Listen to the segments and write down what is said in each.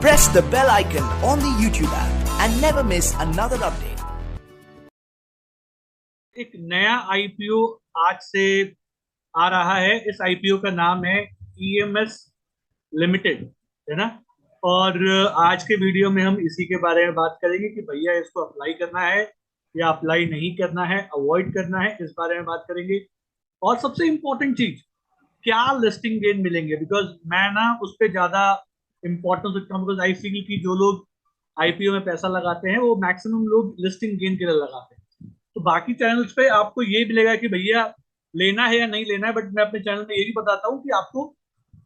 Press the bell icon on the YouTube app and never miss another update. एक नया IPO आज से आ रहा है। इस आईपीओ का नाम है ईएमएस लिमिटेड, है ना। और आज के वीडियो में हम इसी के बारे में बात करेंगे कि भैया इसको अप्लाई करना है या अप्लाई नहीं करना है, अवॉइड करना है, इस बारे में बात करेंगे। और सबसे इंपॉर्टेंट चीज, क्या लिस्टिंग गेन मिलेंगे, बिकॉज मैं ना उस पर ज्यादा इंपॉर्टेंस रखता हूँ। बिकॉज आई फील कि जो लोग आईपीओ में पैसा लगाते हैं वो मैक्सिमम लोग लिस्टिंग गेन के लिए लगाते हैं। तो बाकी चैनल्स पे आपको ये मिलेगा कि भैया लेना है या नहीं लेना है, बट मैं अपने चैनल में यही बताता हूँ कि आपको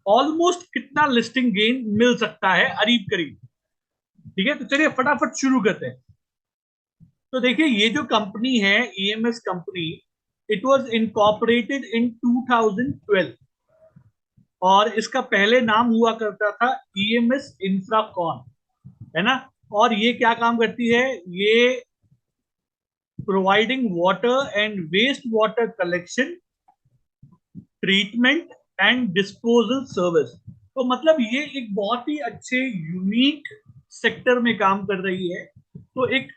ऑलमोस्ट कितना लिस्टिंग गेन मिल सकता है, करीब करीब। ठीक है, तो चलिए फटाफट शुरू करते हैं। तो देखिए, ये जो कंपनी है EMS company, it was incorporated in 2012 और इसका पहले नाम हुआ करता था ईएमएस इंफ्राकॉन, है ना। और ये क्या काम करती है, ये providing water and waste water collection, treatment and disposal service. तो मतलब ये एक बहुत ही अच्छे यूनिक सेक्टर में काम कर रही है। तो एक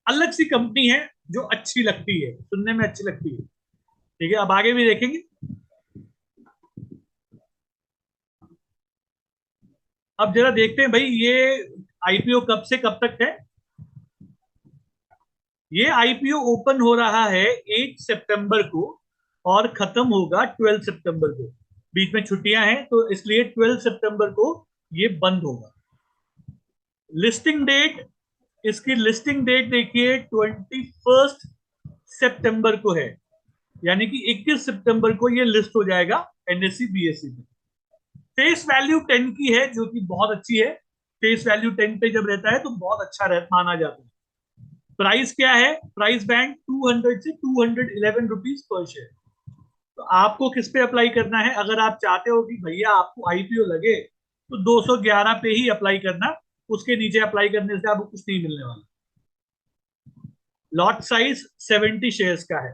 अलग सी कंपनी है जो अच्छी लगती है, सुनने में अच्छी लगती है। ठीक है, अब आगे भी देखेंगे। अब जरा देखते हैं भाई, ये आईपीओ कब से कब तक है। ये आईपीओ ओपन हो रहा है 8 सितंबर को और खत्म होगा 12 सितंबर को। बीच में छुट्टियां हैं तो इसलिए 12 सितंबर को ये बंद होगा। लिस्टिंग डेट, इसकी लिस्टिंग डेट देखिए 21 सितंबर को है, यानी कि 21 सितंबर को ये लिस्ट हो जाएगा एनएससी बीएससी में। फेस वैल्यू 10 की है, जो कि बहुत अच्छी है। फेस वैल्यू 10 पे जब रहता है तो बहुत अच्छा माना जाता है। प्राइस क्या है, प्राइस बैंड 200 से 211 रुपीज पर शेयर। तो आपको किस पे अप्लाई करना है, अगर आप चाहते हो कि भैया आपको आईपीओ लगे तो 211 पे ही अप्लाई करना। उसके नीचे अप्लाई करने से आपको कुछ नहीं मिलने वाला। लॉट साइज 70 शेयर्स का है,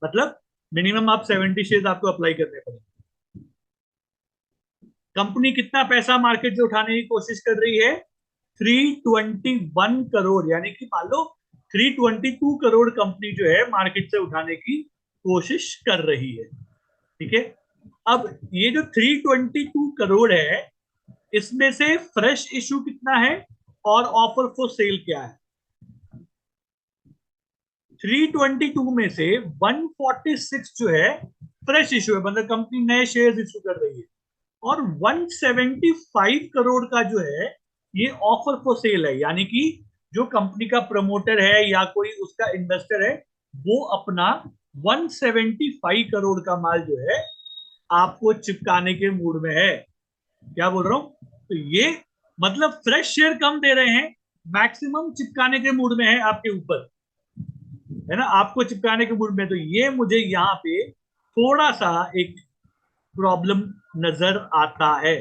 मतलब मिनिमम आप 70 शेयर्स आपको अप्लाई करने पड़ेंगे। कंपनी कितना पैसा मार्केट से उठाने की कोशिश कर रही है, 321 करोड़, यानी कि मान लो 322 करोड़ कंपनी जो है मार्केट से उठाने की कोशिश कर रही है। ठीक है, अब ये जो 322 करोड़ है, इसमें से फ्रेश इशू कितना है और ऑफर फॉर सेल क्या है। 322 में से 146 जो है फ्रेश इशू है, मतलब कंपनी नए शेयर इशू कर रही है। और 175 करोड़ का जो है ये ऑफर फॉर सेल है, यानी कि जो कंपनी का प्रमोटर है या कोई उसका इन्वेस्टर है, वो अपना 175 करोड़ का माल जो है आपको चिपकाने के मूड में है। क्या बोल रहा हूं, तो ये मतलब फ्रेश शेयर कम दे रहे हैं, मैक्सिमम चिपकाने के मूड में है आपके ऊपर, है ना, आपको चिपकाने के मूड में। तो ये मुझे यहाँ पे थोड़ा सा एक प्रॉब्लम नजर आता है,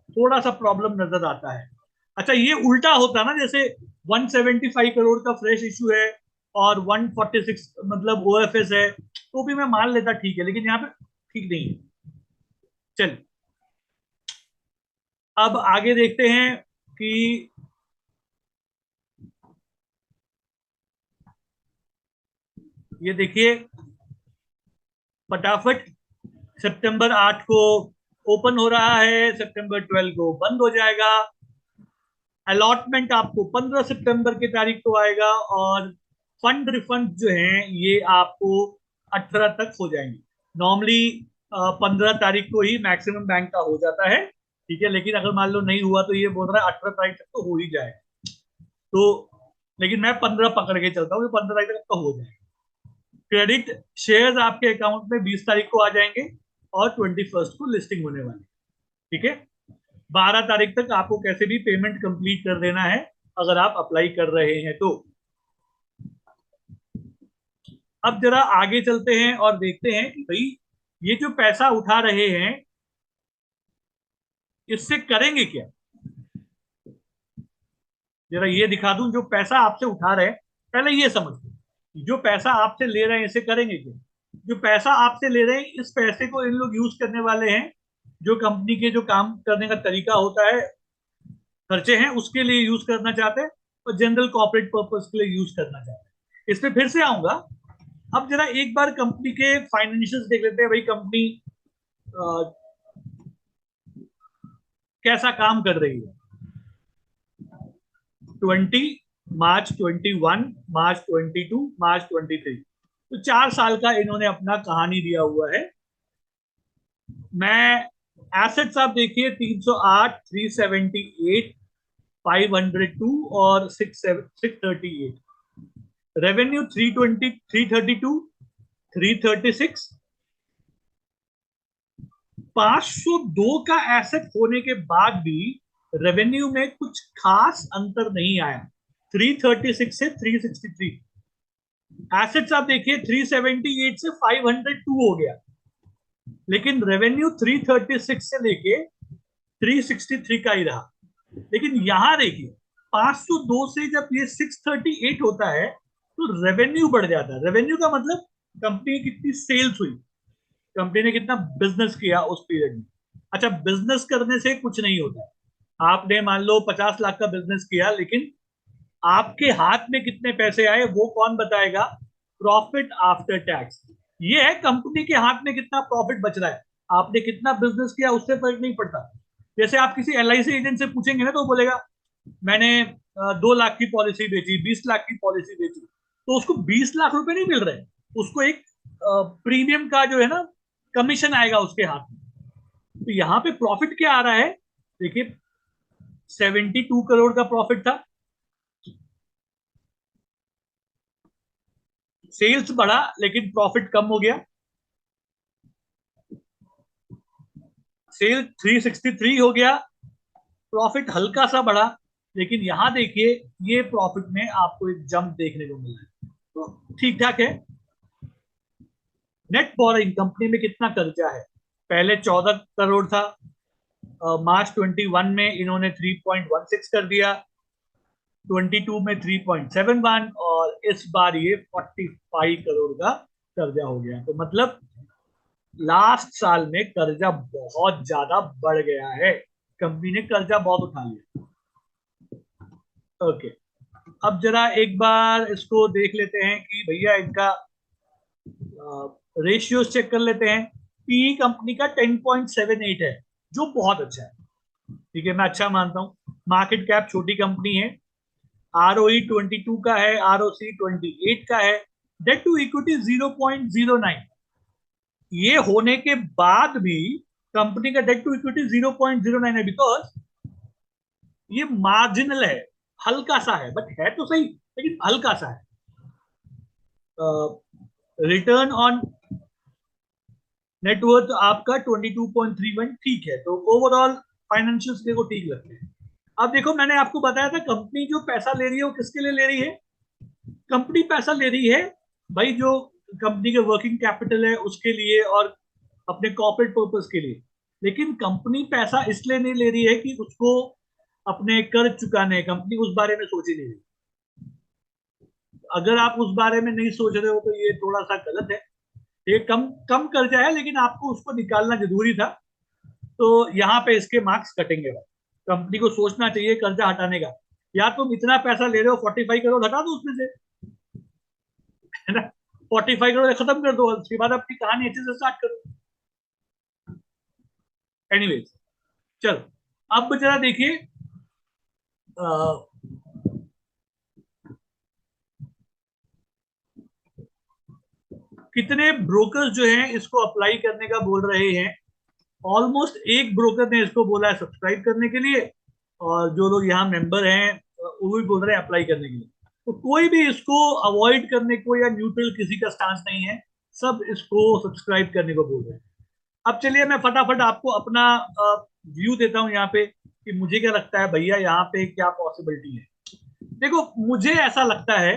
थोड़ा सा प्रॉब्लम नजर आता है। अच्छा, ये उल्टा होता ना, जैसे 175 करोड़ का फ्रेश इशू है और 146 मतलब ओएफएस है, तो भी मैं मान लेता ठीक है, लेकिन यहाँ पे ठीक नहीं है। चल, अब आगे देखते हैं कि ये देखिए फटाफट, सितंबर 8 को ओपन हो रहा है, सितंबर 12 को बंद हो जाएगा। अलॉटमेंट आपको 15 सितंबर की तारीख को आएगा और फंड रिफंड जो है ये आपको 18 तक हो जाएंगे। नॉर्मली 15 तारीख को ही मैक्सिमम बैंक का हो जाता है। ठीक है, लेकिन अगर मान लो नहीं हुआ तो ये बोल रहा है 18 तारीख तक तो हो ही जाए। तो लेकिन मैं 15 पकड़ के चलता हूँ कि 15 तारीख तक तो हो जाएगा। क्रेडिट शेयर्स आपके अकाउंट में 20 तारीख को आ जाएंगे और 21 को लिस्टिंग होने वाली। ठीक है, 12 तारीख तक आपको कैसे भी पेमेंट कंप्लीट कर देना है अगर आप अप्लाई कर रहे हैं तो। अब जरा आगे चलते हैं और देखते हैं कि भाई ये जो पैसा उठा रहे हैं इससे करेंगे क्या। जरा ये दिखा दूं, जो पैसा आपसे उठा रहे हैं पहले ये समझ लो, जो पैसा आपसे ले रहे हैं इसे करेंगे क्या। जो पैसा आपसे ले रहे हैं इस पैसे को इन लोग यूज करने वाले हैं जो कंपनी के जो काम करने का तरीका होता है, खर्चे हैं, उसके लिए यूज करना चाहते हैं, और जनरल कॉर्पोरेट पर्पस के लिए यूज करना चाहते हैं। इस पे फिर से आऊंगा। अब जरा एक बार कंपनी के फाइनेंशियल्स देख लेते हैं, भाई कंपनी कैसा काम कर रही है। 20 मार्च 21, मार्च 22, मार्च 23, तो 4 साल का इन्होंने अपना कहानी दिया हुआ है। मैं एसेट्स आप देखिए 308, 378, 502 और 638। रेवेन्यू 320, 332, 336। 502 का एसेट होने के बाद भी रेवेन्यू में कुछ खास अंतर नहीं आया, 336 से 363। एसेट्स आप देखिए 378 से 502 हो गया, लेकिन रेवेन्यू 336 से लेके 363 का ही रहा। लेकिन यहां देखिए 502 से जब ये 638 होता है तो रेवेन्यू बढ़ जाता है। रेवेन्यू का मतलब कंपनी की कितनी सेल्स हुई, कंपनी ने कितना बिजनेस किया उस पीरियड में। अच्छा, बिजनेस करने से कुछ नहीं होता है। आपने मान लो 50 लाख का बिजनेस किया, लेकिन आपके हाथ में कितने पैसे आए वो कौन बताएगा? Profit after tax. ये है कंपनी के हाथ में कितना प्रॉफिट बच रहा है। आपने कितना बिजनेस किया उससे फर्क नहीं पड़ता। जैसे आप किसी LIC एजेंट से पूछेंगे ना, तो बोलेगा मैंने 2 लाख की पॉलिसी बेची, 20 लाख की पॉलिसी बेची, तो उसको 20 लाख रुपए नहीं मिल रहे, उसको एक प्रीमियम का जो है ना कमीशन आएगा उसके हाथ में। तो यहाँ पे प्रॉफिट क्या आ रहा है? देखिए 72 करोड़ का प्रॉफिट था, सेल्स बढ़ा लेकिन प्रॉफिट कम हो गया। सेल 363 हो गया, प्रॉफिट हल्का सा बढ़ा। लेकिन यहां देखिए ये प्रॉफिट में आपको एक जंप देखने को मिला है, तो ठीक ठाक है। नेट बोरिंग, कंपनी में कितना कर्जा है? पहले 14 करोड़ था, मार्च 21 में इन्होंने 3.16 कर दिया, 22 में 3.71, और इस बार ये 45 करोड़ का कर्जा हो गया। तो मतलब लास्ट साल में कर्जा बहुत ज्यादा बढ़ गया है, कंपनी ने कर्जा बहुत उठा लिया। ओके, अब जरा एक बार इसको देख लेते हैं कि भैया इनका रेशियोज चेक कर लेते हैं। पी कंपनी का 10.78 है, जो बहुत अच्छा है। ठीक है, मैं अच्छा मानता हूं। मार्केट कैप छोटी कंपनी है। ROE 22 का है, ROC 28 का है। Debt to equity 0.09। ये होने के बाद भी कंपनी का डेट टू इक्विटी 0.09 है, बिकॉज ये मार्जिनल है, हल्का सा है, बट है तो सही, लेकिन हल्का सा है। रिटर्न ऑन नेटवर्थ आपका 22.31 ठीक है। तो ओवरऑल फाइनेंशियल्स देखो ठीक लगते हैं। अब देखो, मैंने आपको बताया था कंपनी जो पैसा ले रही है वो किसके लिए ले रही है। कंपनी पैसा ले रही है भाई जो कंपनी के वर्किंग कैपिटल है उसके लिए, और अपने कॉर्पोरेट पर्पस के लिए। लेकिन कंपनी पैसा इसलिए नहीं ले रही है कि उसको अपने कर्ज चुकाने, कंपनी उस बारे में सोच ही नहीं रही। अगर आप उस बारे में नहीं सोच रहे हो तो ये थोड़ा सा गलत है। ये कम कम कर्जा है, लेकिन आपको उसको निकालना जरूरी था, तो यहाँ पे इसके मार्क्स कटेंगे। कंपनी को सोचना चाहिए कर्जा हटाने का। या तुम इतना पैसा ले रहे हो, 45 करोड़ हटा दो उसमें से, है ना। 45 करोड़ खत्म कर दो, उसके बाद अपनी कहानी अच्छे से स्टार्ट करो। एनीवेज, चलो अब जरा देखिए कितने ब्रोकर्स जो हैं इसको अप्लाई करने का बोल रहे हैं। ऑलमोस्ट एक ब्रोकर ने इसको बोला है सब्सक्राइब करने के लिए, और जो लोग यहाँ मेंबर हैं वो भी बोल रहे हैं अप्लाई करने के लिए। तो कोई भी इसको अवॉइड करने को या न्यूट्रल किसी का स्टांस नहीं है, सब इसको सब्सक्राइब करने को बोल रहे हैं। अब चलिए मैं फटाफट आपको अपना व्यू देता हूँ यहाँ पे कि मुझे क्या लगता है भैया यहाँ पे क्या पॉसिबिलिटी है। देखो, मुझे ऐसा लगता है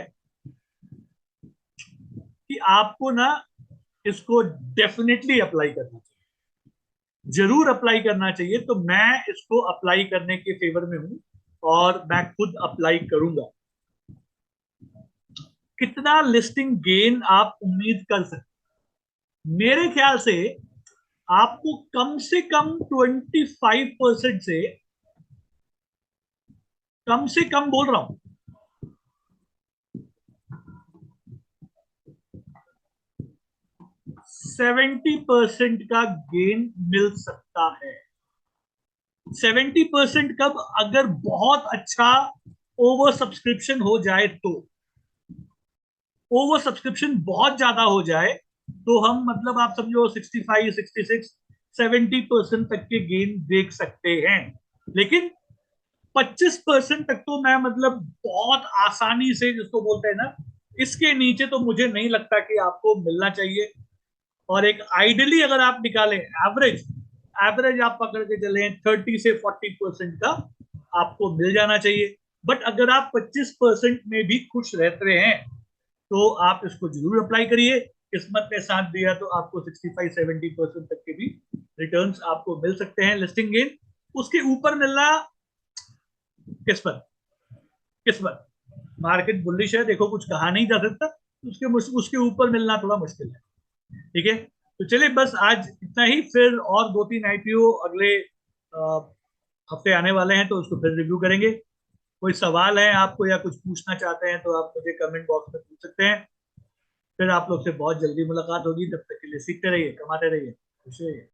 कि आपको ना इसको डेफिनेटली अप्लाई करना चाहिए, जरूर अप्लाई करना चाहिए। तो मैं इसको अप्लाई करने के फेवर में हूं, और मैं खुद अप्लाई करूंगा। कितना लिस्टिंग गेन आप उम्मीद कर सकते? मेरे ख्याल से आपको कम से कम 25% से, कम से कम बोल रहा हूं, 70% का गेन मिल सकता है। 70% कब? अगर बहुत अच्छा ओवर सब्सक्रिप्शन हो जाए तो। ओवर सब्सक्रिप्शन बहुत ज्यादा हो जाए तो हम मतलब आप समझो 65, 66, 70% तक के गेन देख सकते हैं। लेकिन 25% तक तो मैं मतलब बहुत आसानी से, जिसको बोलते हैं ना, इसके नीचे तो मुझे नहीं लगता कि आपको मिलना चाहिए। और एक आइडियली अगर आप निकालें एवरेज, एवरेज आप पकड़ के चले 30 से 40% का आपको मिल जाना चाहिए। बट अगर आप 25% में भी खुश रहते हैं तो आप इसको जरूर अप्लाई करिए। किस्मत ने साथ दिया तो आपको 65-70% तक के भी रिटर्न्स आपको मिल सकते हैं लिस्टिंग गेन। उसके ऊपर मिलना किस्मत, किस्मत। मार्केट बुलिश है, देखो कुछ कहा नहीं जा सकता, उसके ऊपर मिलना थोड़ा मुश्किल है। ठीक है, तो चलिए बस आज इतना ही। फिर और 2-3 आईपीओ अगले हफ्ते आने वाले हैं तो उसको फिर रिव्यू करेंगे। कोई सवाल है आपको या कुछ पूछना चाहते हैं तो आप मुझे कमेंट बॉक्स में पूछ सकते हैं। फिर आप लोग से बहुत जल्दी मुलाकात होगी। तब तक के लिए सीखते रहिए, कमाते रहिए, खुश रहिए।